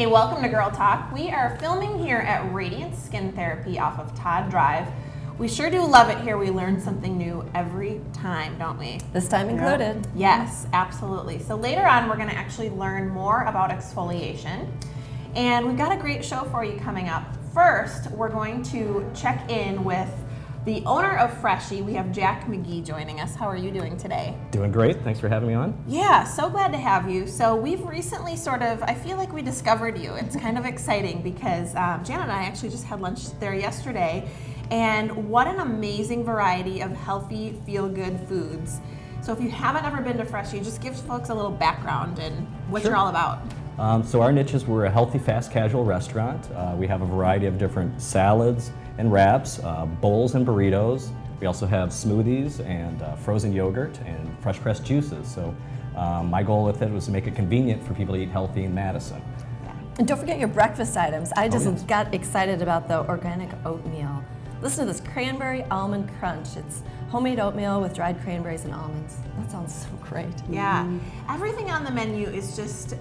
Hey, welcome to Girl Talk. We are filming here at Radiant Skin Therapy off of Todd Drive. We sure do love it here. We learn something new every time, don't we? This time included. Yes, absolutely. So later on, we're going to actually learn more about exfoliation. And we've got a great show for you coming up. First, we're going to check in with the owner of Freshii. We have Jack McGee joining us. How are you doing today? Doing great. Thanks for having me on. Yeah, so glad to have you. So we've recently I feel like we discovered you. It's kind of exciting because Janet and I actually just had lunch there yesterday, and what an amazing variety of healthy, feel-good foods. So if you haven't ever been to Freshii, just give folks a little background and what you're all about. So our niche is we're a healthy, fast casual restaurant. We have a variety of different salads and wraps, bowls and burritos. We also have smoothies and frozen yogurt and fresh pressed juices. So my goal with it was to make it convenient for people to eat healthy in Madison. And don't forget your breakfast items. I just yes. got excited about the organic oatmeal. Listen to this cranberry almond crunch. It's homemade oatmeal with dried cranberries and almonds. That sounds so great. Yeah, everything on the menu is just,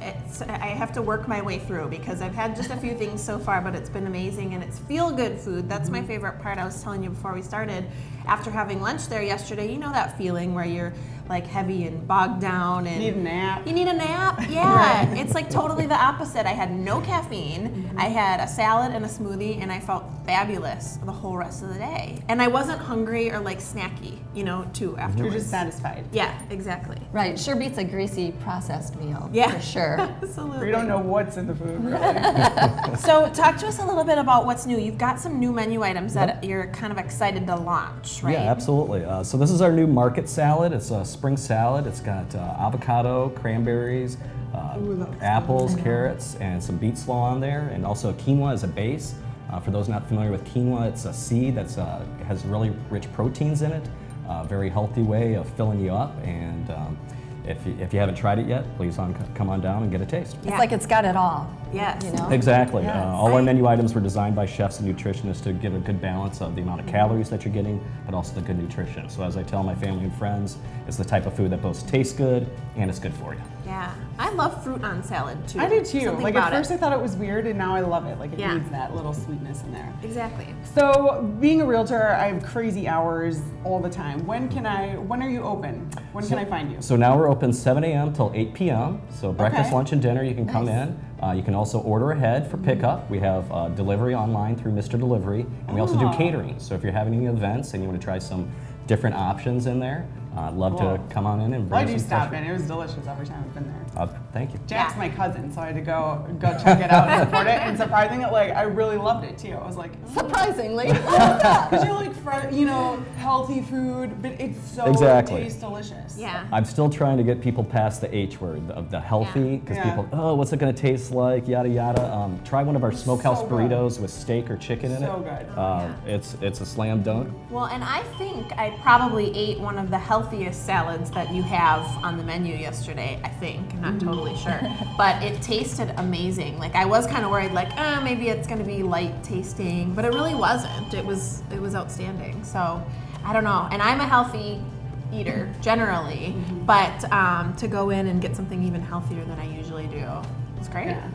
I have to work my way through because I've had just a few things so far, but it's been amazing, and it's feel-good food. That's my favorite part. I was telling you before we started, after having lunch there yesterday, you know that feeling where you're like heavy and bogged down and You need a nap. You need a nap? Yeah. It's like totally the opposite. I had no caffeine. I had a salad and a smoothie, and I felt fabulous the whole rest of the day. And I wasn't hungry or like snacky, too afterwards. You're just satisfied. Yeah, exactly. Right, sure beats a greasy processed meal. Yeah. For sure. Absolutely. You don't know what's in the food, really. So talk to us a little bit about what's new. You've got some new menu items that you're kind of excited to launch, right? Yeah, absolutely. So this is our new market salad. It's a spring salad. It's got avocado, cranberries, apples, carrots, and some beet slaw on there, and also quinoa as a base. For those not familiar with quinoa, it's a seed that has really rich proteins in it. Very healthy way of filling you up, and if you haven't tried it yet, please come on down and get a taste. Yeah. It's like it's got it all. Yes. You know? Exactly. Yes. All our menu items were designed by chefs and nutritionists to give a good balance of the amount of calories that you're getting, but also the good nutrition. So as I tell my family and friends, it's the type of food that both tastes good and it's good for you. Yeah. I love fruit on salad too. I do too. Something Like about at first it. I thought it was weird, and now I love it. Like it Yeah. needs that little sweetness in there. Exactly. So being a realtor, I have crazy hours all the time. When are you open? When can I find you? So now we're open 7 a.m. till 8 p.m. So breakfast, Okay. lunch, and dinner, you can come in. You can also order ahead for pickup. We have delivery online through Mr. Delivery, and we also do Oh. catering. So if you're having any events and you want to try some different options in there, I'd love Cool. to come on in and Well, bring I do some stop fresh- in. It was delicious every time I've been there. Thank you. Jack's Yeah. my cousin, so I had to go check it out and support it. And surprisingly, I really loved it too. I was like, Surprisingly. because you like healthy food, but it's so Exactly. tastes delicious. Yeah. I'm still trying to get people past the H word of the healthy, because Yeah. people, oh, what's it going to taste like, yada yada. Try one of our smokehouse so good. burritos with steak or chicken in it. So good. It's a slam dunk. Well, and I think I probably ate one of the healthiest salads that you have on the menu yesterday. I think. I'm not totally sure, but it tasted amazing. Like I was kind of worried, like, maybe it's going to be light tasting, but it really wasn't. It was outstanding. So I don't know. And I'm a healthy eater generally, but to go in and get something even healthier than I usually do, it's great. Yeah.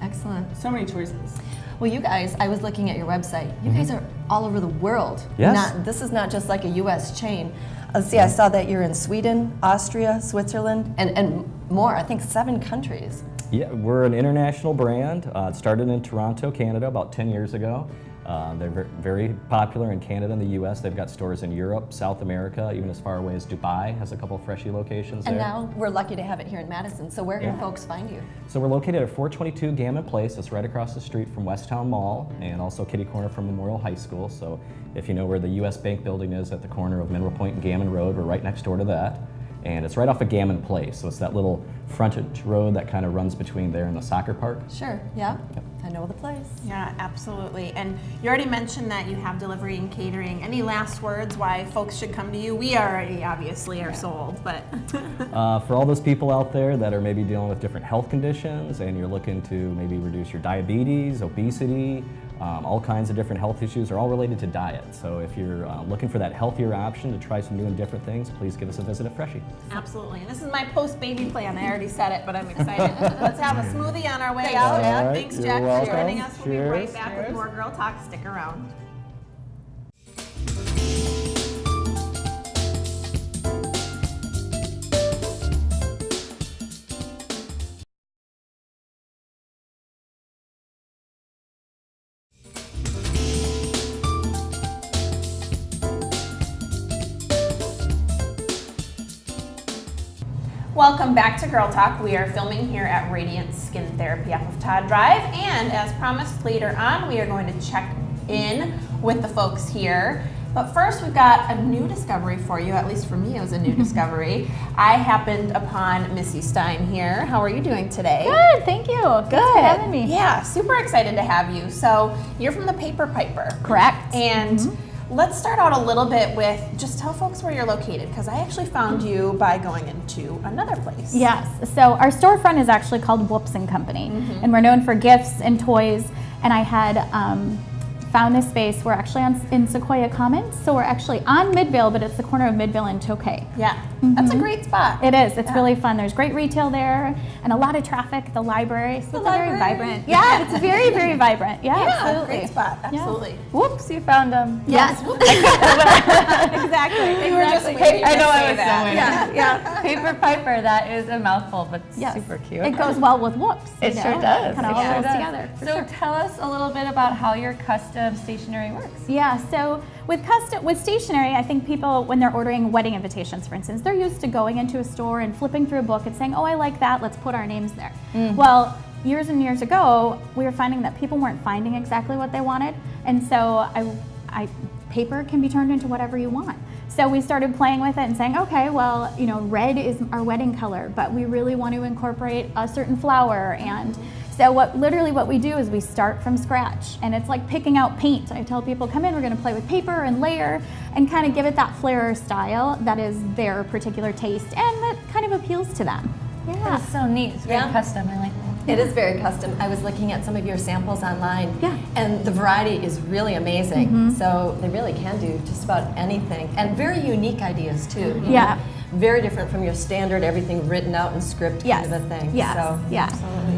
Excellent. So many choices. Well, you guys, I was looking at your website. You guys are all over the world. Yes. This is not just like a U.S. chain. Let's see, I saw that you're in Sweden, Austria, Switzerland, and more. I think 7 countries. Yeah, we're an international brand. It started in Toronto, Canada, about 10 years ago. They're very popular in Canada and the U.S. They've got stores in Europe, South America, even as far away as Dubai has a couple of Freshii locations And there. now we're lucky to have it here in Madison. So where can folks find you? So we're located at 422 Gammon Place. It's right across the street from Westtown Mall, and also kitty corner from Memorial High School. So if you know where the U.S. Bank building is at the corner of Mineral Point and Gammon Road, we're right next door to that. And it's right off of Gammon Place, so it's that little frontage road that kind of runs between there and the soccer park. Sure, yeah. I know the place. Yeah, absolutely. And you already mentioned that you have delivery and catering. Any last words why folks should come to you? We already obviously are sold, but For all those people out there that are maybe dealing with different health conditions and you're looking to maybe reduce your diabetes, obesity, all kinds of different health issues are all related to diet. So if you're looking for that healthier option to try some new and different things, please give us a visit at Freshie. Absolutely. And this is my post-baby plan. I already said it, but I'm excited. Let's have a smoothie on our way out. All right, Thanks, you're Jack, for welcome. joining us. We'll be right Cheers. back with more Girl Talk. Stick around. Welcome back to Girl Talk. We are filming here at Radiant Skin Therapy off of Todd Drive, and as promised later on, we are going to check in with the folks here. But first, we've got a new discovery for you. At least for me, it was a new discovery. I happened upon Missy Stein here. How are you doing today? Good, thank you. Good. Thanks for having me. Yeah, super excited to have you. So you're from the Paper Piper. Correct. And let's start out a little bit with just tell folks where you're located, because I actually found you by going into another place. Yes, so our storefront is actually called Whoops and Company, and we're known for gifts and toys. And I had found this space. We're actually in Sequoia Commons, so we're actually on Midvale, but it's the corner of Midvale and Tokay. Yeah, that's a great spot. It is. It's really fun. There's great retail there and a lot of traffic. The library, so it's very vibrant. Yeah, it's very, very vibrant. Yeah, absolutely. Great spot. Absolutely. Whoops, you found them. Yes. Exactly. You were just Exactly. waiting I know to I say was that. so waiting. Yeah. Paper Piper, that is a mouthful, but Yes. super cute. It goes well with Whoops. It sure does. Kind of It all sure goes does. together. for So sure. tell us a little bit about how your custom stationery works. Yeah, so with stationery, I think people, when they're ordering wedding invitations, for instance, they're used to going into a store and flipping through a book and saying, oh, I like that, let's put our names there. Well, years and years ago, we were finding that people weren't finding exactly what they wanted, and so paper can be turned into whatever you want. So we started playing with it and saying, okay, well, red is our wedding color, but we really want to incorporate a certain flower. And so what we do is we start from scratch, and it's like picking out paint. I tell people, come in, we're going to play with paper and layer and kind of give it that flair or style that is their particular taste and that kind of appeals to them. Yeah. It's so neat. It's very custom. I like that. It is very custom. I was looking at some of your samples online, Yeah. and the variety is really amazing. So they really can do just about anything, and very unique ideas too. you Yeah. know, very different from your standard everything written out in script Yes. kind of a thing. Yes. So, Yeah.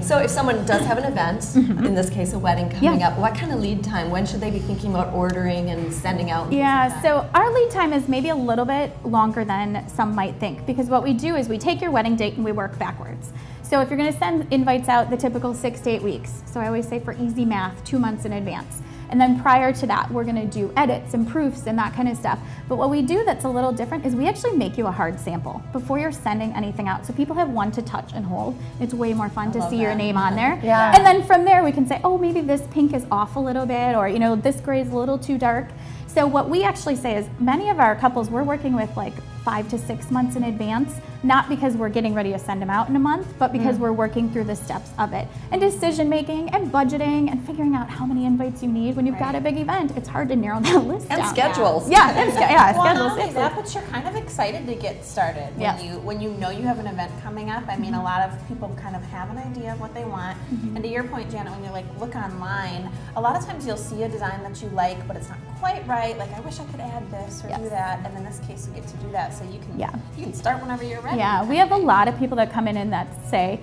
so if someone does have an event, in this case a wedding coming up, what kind of lead time? When should they be thinking about ordering and sending out? and things Yeah, like that? so our lead time is maybe a little bit longer than some might think, because what we do is we take your wedding date and we work backwards. So if you're going to send invites out the typical 6 to 8 weeks, so I always say for easy math, 2 months in advance. And then prior to that, we're going to do edits and proofs and that kind of stuff. But what we do that's a little different is we actually make you a hard sample before you're sending anything out. So people have one to touch and hold. It's way more fun to see your name on there. Yeah. And then from there, we can say, oh, maybe this pink is off a little bit, or this gray is a little too dark. So what we actually say is many of our couples we're working with like 5 to 6 months in advance, not because we're getting ready to send them out in a month, but because we're working through the steps of it. And decision making and budgeting and figuring out how many invites you need when you've got a big event. It's hard to narrow that list And down. schedules. Yeah, and Well, schedules. not only that, but you're kind of excited to get started Yes. when you know you have an event coming up. I mean, a lot of people kind of have an idea of what they want. And to your point, Janet, when you look online, a lot of times you'll see a design that you like, but it's not quite right. Like, I wish I could add this or do Yes. that. And in this case, you get to do that, so you can Yeah. you can start whenever you're ready. Yeah, we have a lot of people that come in and that say,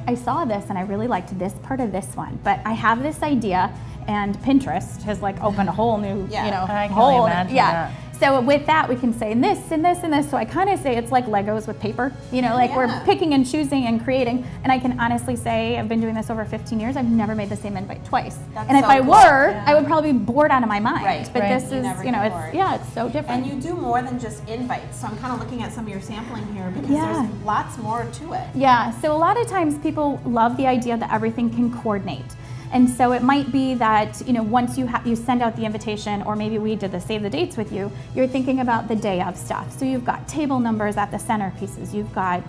I saw this and I really liked this part of this one, but I have this idea, and Pinterest has opened a whole new, Yeah. I can whole, only imagine that. So with that, we can say this and this and this. So I kind of say it's like Legos with paper. We're Yeah. picking and choosing and creating. And I can honestly say I've been doing this over 15 years. I've never made the same invite twice. That's and if so I cool. were, Yeah. I would probably be bored out of my mind. Right. But Right. this You is, never get bored. it's so different. And you do more than just invites. So I'm kind of looking at some of your sampling here because Yeah. there's lots more to it. Yeah, so a lot of times people love the idea that everything can coordinate. And so it might be that, once you send out the invitation, or maybe we did the save the dates with you, you're thinking about the day of stuff. So you've got table numbers at the centerpieces, you've got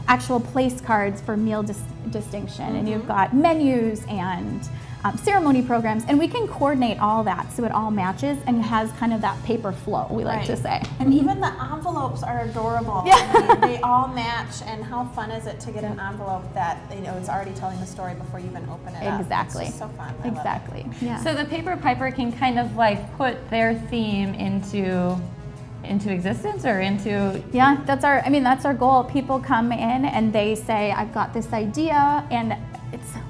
actual place cards for meal distinction, and you've got menus and ceremony programs, and we can coordinate all that so it all matches and has kind of that paper flow, we like to Right. say. And even the envelopes are adorable. Yeah. I mean, they all match, and how fun is it to get an envelope that it's already telling the story before you even open it up? Exactly. It's just so fun. I love it. Exactly. Yeah. So the Paper Piper can kind of like put their theme into existence or into Yeah, that's our goal. People come in and they say, I've got this idea, and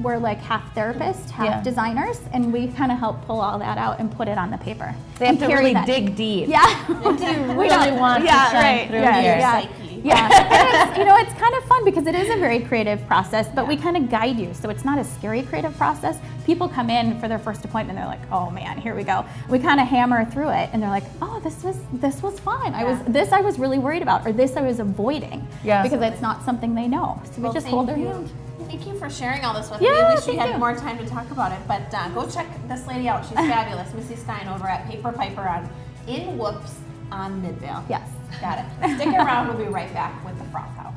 we're like half therapists, half Yeah. designers, and we kind of help pull all that out and put it on the paper. they have And to carry really that. dig deep. Yeah. What do you really want to shine through yeah, here? yeah. Psyche. Yeah, and it's kind of fun because it is a very creative process, but we kind of guide you, so it's not a scary creative process. People come in for their first appointment, they're like, "Oh man, here we go." We kind of hammer through it, and they're like, "Oh, this was fun. I was really worried about, or this I was avoiding, Yeah. because it's not something they know." So we Well, just thank hold their you. hand. Thank you for sharing all this with me. Yeah, I wish we thank had you. more time to talk about it, but go check this lady out. She's fabulous, Missy Stein over at Paper Piper in Whoops on Midvale. Yes. Got it. Stick around. We'll be right back with the Froth House.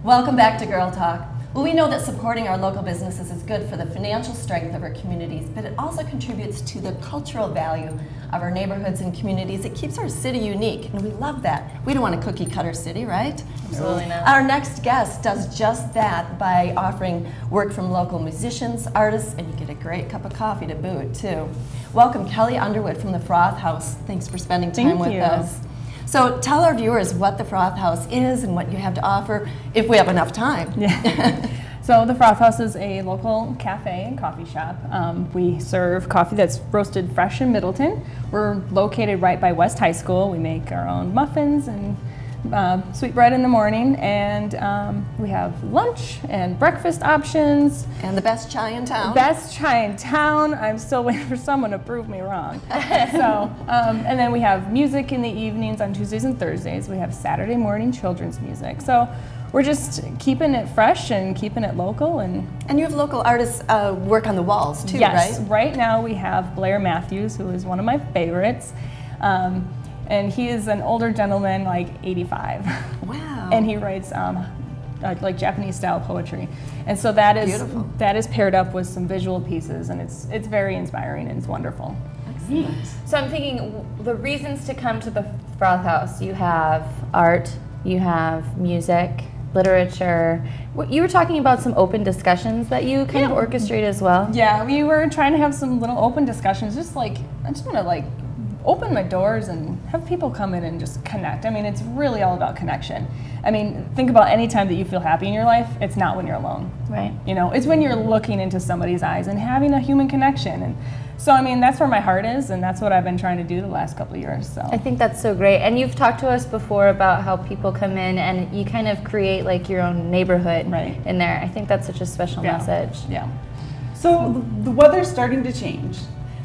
Welcome back to Girl Talk. Well, we know that supporting our local businesses is good for the financial strength of our communities, but it also contributes to the cultural value of our neighborhoods and communities. It keeps our city unique, and we love that. We don't want a cookie cutter city, right? Absolutely not. Our next guest does just that by offering work from local musicians, artists, and you get a great cup of coffee to boot, too. Welcome, Kelly Underwood from the Froth House. Thanks for spending time with us. So tell our viewers what the Froth House is and what you have to offer, if we have enough time. Yeah. So the Froth House is a local cafe and coffee shop. We serve coffee that's roasted fresh in Middleton. We're located right by West High School. We make our own muffins and sweet bread in the morning, and we have lunch and breakfast options. And the best chai in town. Best chai in town. I'm still waiting for someone to prove me wrong. So, and then we have music in the evenings on Tuesdays and Thursdays. We have Saturday morning children's music. So we're just keeping it fresh and keeping it local. And you have local artists work on the walls too, yes, right? right now we have Blair Matthews, who is one of my favorites. And he is an older gentleman, like 85. Wow. And he writes like Japanese style poetry. And so that is Beautiful. that is paired up with some visual pieces, and it's very inspiring and it's wonderful. So I'm thinking the reasons to come to the Froth House. You have art, you have music, literature. You were talking about some open discussions that you kind of orchestrate as well. Yeah, we were trying to have some little open discussions, just like I just want to like open my doors and have people come in and just connect. I mean, it's really all about connection. I mean, think about any time that you feel happy in your life, it's not when you're alone. Right. You know, it's when you're looking into somebody's eyes and having a human connection. And so, I mean, that's where my heart is, and that's what I've been trying to do the last couple of years. So I think that's so great. And you've talked to us before about how people come in and you kind of create like your own neighborhood Right. in there. I think that's such a special message. Yeah. So the weather's starting to change.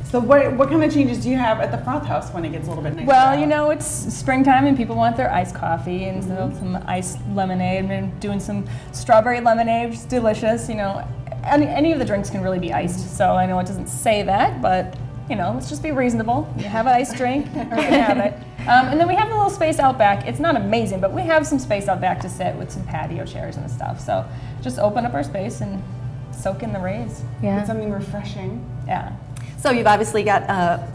So what kind of changes do you have at the Froth House when it gets a little bit nicer? Well, out? you know, it's springtime and people want their iced coffee and so some iced lemonade. And doing some strawberry lemonade, which is delicious. You know, any of the drinks can really be iced. So I know it doesn't say that, but you know, let's just be reasonable. You have an iced drink, or you can have it. And then we have a little space out back. It's not amazing, but we have some space out back to sit with some patio chairs and stuff. So just open up our space and soak in the rays. Yeah. Get something refreshing. Yeah. So you've obviously got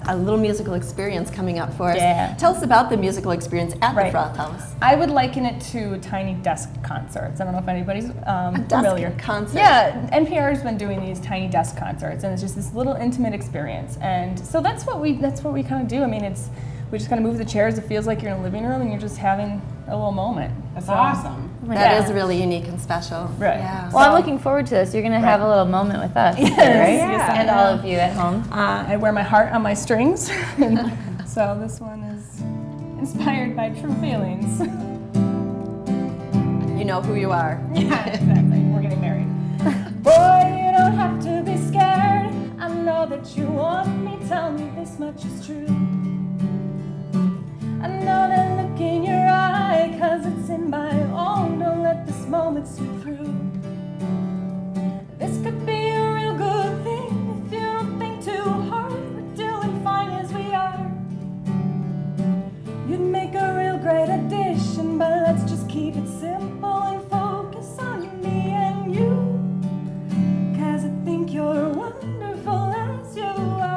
a little musical experience coming up for us. Yeah. Tell us about the musical experience at the Right. Froth House. I would liken it to tiny desk concerts. I don't know if anybody's familiar. concert. Yeah, NPR's been doing these tiny desk concerts, and it's just this little intimate experience. And so that's what we kind of do. I mean, we just kind of move the chairs. It feels like you're in a living room and you're just having a little moment. That's So- awesome. That is really unique and special. Right. Yeah. Well, I'm looking forward to this. You're going to have a little moment with us, right? yes, I And all of you at home. I wear my heart on my strings. So this one is inspired by true feelings. You know who you are. Yeah, exactly. We're getting married. Boy, you don't have to be scared. I know that you want me. Tell me this much is true. I know that look in your eye, 'cause it's passing by. Oh, don't let this moment slip through. This could be a real good thing if you don't think too hard. We're doing fine as we are. You'd make a real great addition, but let's just keep it simple and focus on me and you. 'Cause I think you're wonderful as you are.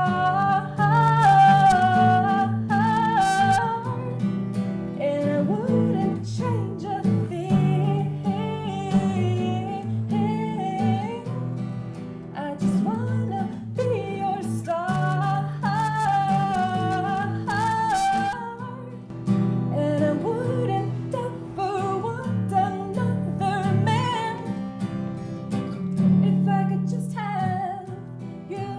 And I wouldn't change a thing. I just wanna be your star. And I wouldn't ever want another man if I could just have you.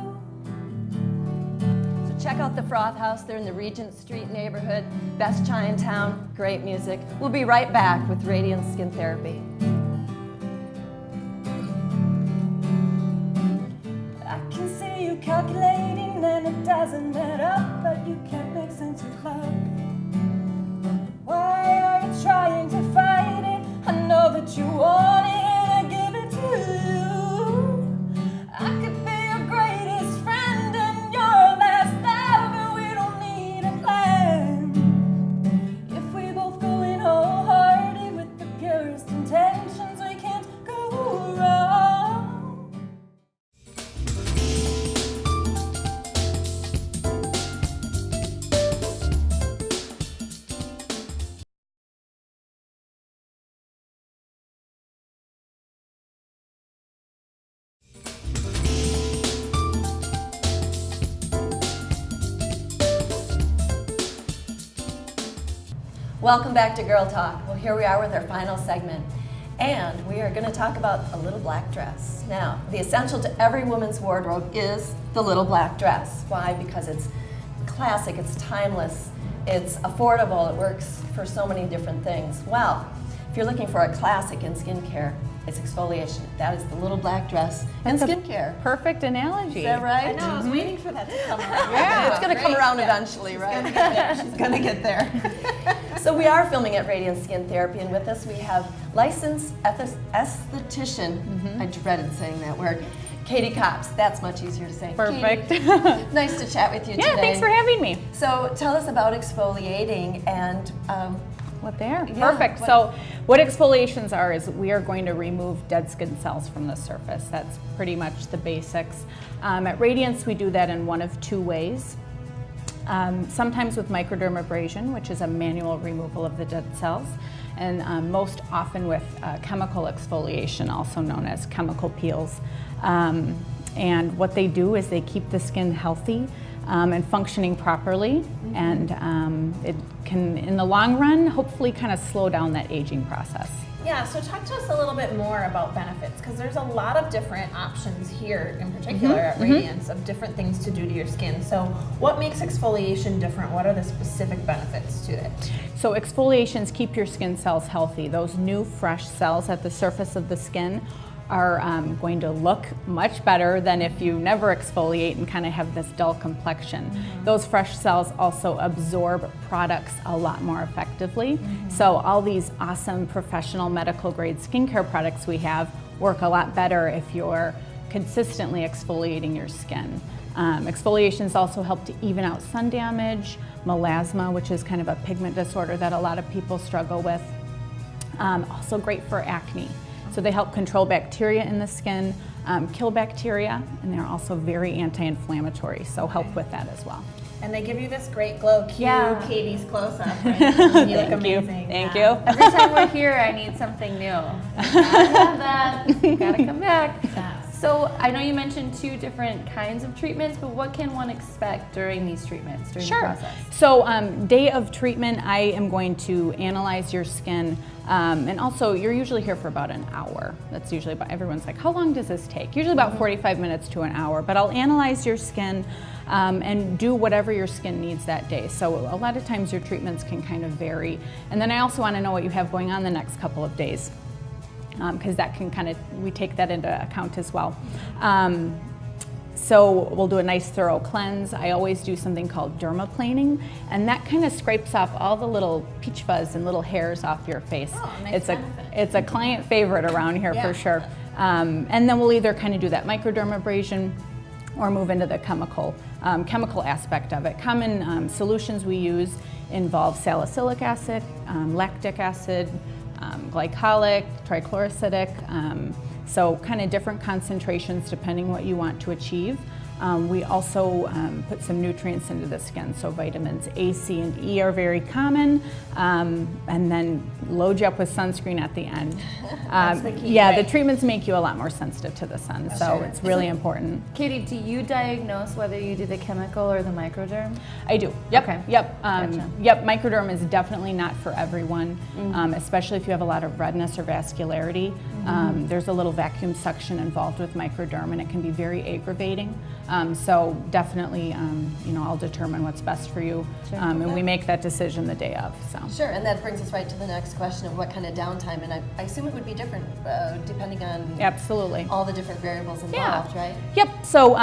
So check out the Froth House. They're in the Regent Street neighborhood. Best chai in town, great music. We'll be right back with Radiant Skin Therapy. I can see you calculating and it doesn't add up, but you can't make sense of love. Why are you trying to fight it? I know that you want it and I give it to you. I could be your greatest friend and your last ever. We don't need a plan. If we both go in wholehearted with the purest intentions, we can't go wrong. Welcome back to Girl Talk. Well, here we are with our final segment. And we are going to talk about a little black dress. Now, the essential to every woman's wardrobe is the little black dress. Why? Because it's classic, it's timeless, it's affordable, it works for so many different things. Well, if you're looking for a classic in skincare, it's exfoliation. That is the little black dress in skincare. Perfect analogy. Is that right? I know, I was waiting for that to come around. Yeah, it's going to come around eventually, right? She's gonna get there. So we are filming at Radiant Skin Therapy, and with us we have licensed esthetician, I dreaded saying that word, Katie Copps. That's much easier to say. Perfect. Katie, nice to chat with you today. Yeah, thanks for having me. So tell us about exfoliating and What they are. Yeah, Perfect. So what exfoliations are is we are going to remove dead skin cells from the surface. That's pretty much the basics. At Radiance, we do that in one of two ways. Sometimes with microdermabrasion, which is a manual removal of the dead cells, and most often with chemical exfoliation, also known as chemical peels. And what they do is they keep the skin healthy and functioning properly, and it can, in the long run, hopefully kind of slow down that aging process. Yeah, so talk to us a little bit more about benefits, because there's a lot of different options here, in particular at Radiance, of different things to do to your skin. So what makes exfoliation different? What are the specific benefits to it? So exfoliations keep your skin cells healthy. Those new, fresh cells at the surface of the skin are going to look much better than if you never exfoliate and kind of have this dull complexion. Those fresh cells also absorb products a lot more effectively. So all these awesome professional medical grade skincare products we have work a lot better if you're consistently exfoliating your skin. Exfoliations also help to even out sun damage, melasma, which is kind of a pigment disorder that a lot of people struggle with. Also great for acne. So they help control bacteria in the skin, kill bacteria, and they're also very anti-inflammatory, so help with that as well. And they give you this great glow. Cue Katie's close-up. Right? You look amazing. Thank you. Every time we're here, I need something new. Gotta have that. Gotta come back. So I know you mentioned two different kinds of treatments, but what can one expect during these treatments, during the process? So day of treatment, I am going to analyze your skin, and also you're usually here for about an hour. That's usually about, everyone's like, how long does this take? Usually about 45 minutes to an hour, but I'll analyze your skin and do whatever your skin needs that day. So a lot of times your treatments can kind of vary. And then I also want to know what you have going on the next couple of days, because that can kind of, we take that into account as well. So we'll do a nice thorough cleanse. I always do something called dermaplaning, and that kind of scrapes off all the little peach fuzz and little hairs off your face. Oh, nice benefit. It's a client favorite around here Yeah. for sure. And then we'll either kind of do that microdermabrasion or move into the chemical aspect of it. Common solutions we use involve salicylic acid, lactic acid, glycolic, trichloroacidic, so kind of different concentrations depending what you want to achieve. We also put some nutrients into the skin, so vitamins A, C, and E are very common, and then load you up with sunscreen at the end. That's the key, yeah, right? the treatments make you a lot more sensitive to the sun, so it's really important. Katie, do you diagnose whether you do the chemical or the microderm? I do. Yep. Okay. Yep. Gotcha. Yep. Microderm is definitely not for everyone, especially if you have a lot of redness or vascularity. There's a little vacuum suction involved with microderm, and it can be very aggravating. So definitely, I'll determine what's best for you, and we make that decision the day of. So. Sure, and that brings us right to the next question of what kind of downtime, and I assume it would be different depending on Absolutely. all the different variables involved, right? Yep. So,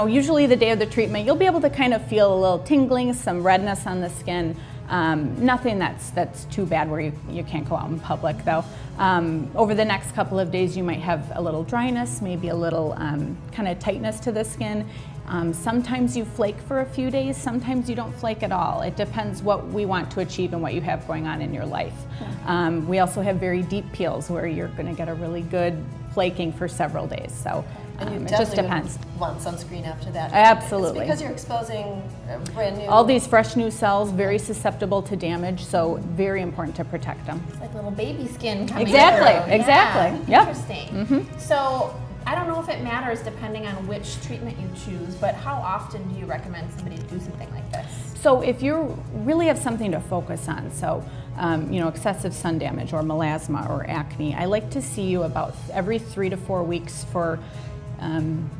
usually the day of the treatment, you'll be able to kind of feel a little tingling, some redness on the skin. Nothing that's too bad where you can't go out in public, though. Over the next couple of days, you might have a little dryness, maybe a little kind of tightness to the skin. Sometimes you flake for a few days, sometimes you don't flake at all. It depends what we want to achieve and what you have going on in your life. We also have very deep peels where you're going to get a really good flaking for several days. So And you it just definitely depends. would want sunscreen after that. Absolutely. It's because you're exposing brand new. All these fresh new cells, very susceptible to damage, so very important to protect them. It's like little baby skin coming Exactly, through. exactly. Yeah, Yep. interesting. So I don't know if it matters depending on which treatment you choose, but how often do you recommend somebody do something like this? So if you really have something to focus on, so excessive sun damage or melasma or acne, I like to see you about every 3 to 4 weeks for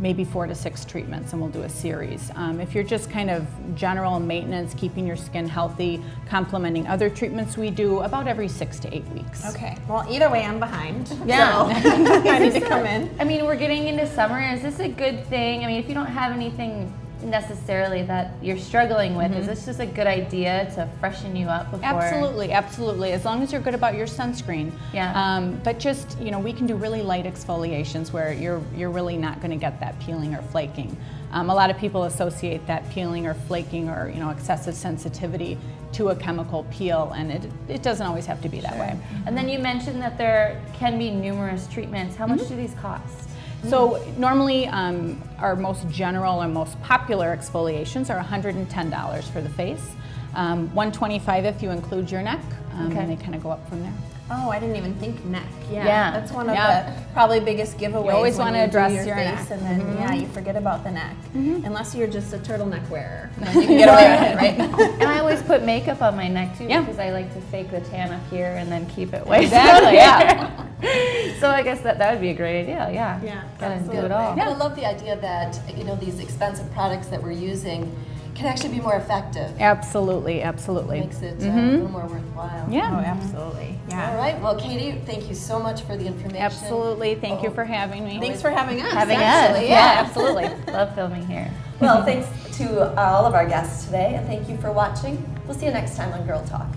maybe 4 to 6 treatments, and we'll do a series. If you're just kind of general maintenance, keeping your skin healthy, complementing other treatments we do, about every 6 to 8 weeks. Okay. Well, either way, I'm behind. Yeah. So I need to come in. I mean, we're getting into summer. Is this a good thing? I mean, if you don't have anything necessarily that you're struggling with, is this just a good idea to freshen you up before? Absolutely, absolutely. As long as you're good about your sunscreen. Yeah. But just, we can do really light exfoliations where you're really not going to get that peeling or flaking. A lot of people associate that peeling or flaking or excessive sensitivity to a chemical peel, and it doesn't always have to be that way. And then you mentioned that there can be numerous treatments. How much do these cost? So normally our most general and most popular exfoliations are $110 for the face, $125 if you include your neck, and they kind of go up from there. Oh, I didn't even think neck. Yeah. Yeah. That's one of Yeah. the probably biggest giveaways. You always when wanna do address your your face, neck. and then you forget about the neck. Unless you're just a turtleneck wearer, then you can get away with it, right? And I always put makeup on my neck too Yeah. because I like to fake the tan up here and then keep it way Exactly, down here. So I guess that would be a great idea. Yeah. Yeah, Gotta do it all. And I love the idea that these expensive products that we're using can actually be more effective. Absolutely, absolutely. Makes it a little more worthwhile. Yeah. Oh, absolutely. Yeah. All right. Well, Katie, thank you so much for the information. Absolutely. Thank you for having me. Thanks for having us. Having us. actually. Yeah, absolutely. Love filming here. Well, thanks to all of our guests today, and thank you for watching. We'll see you next time on Girl Talk.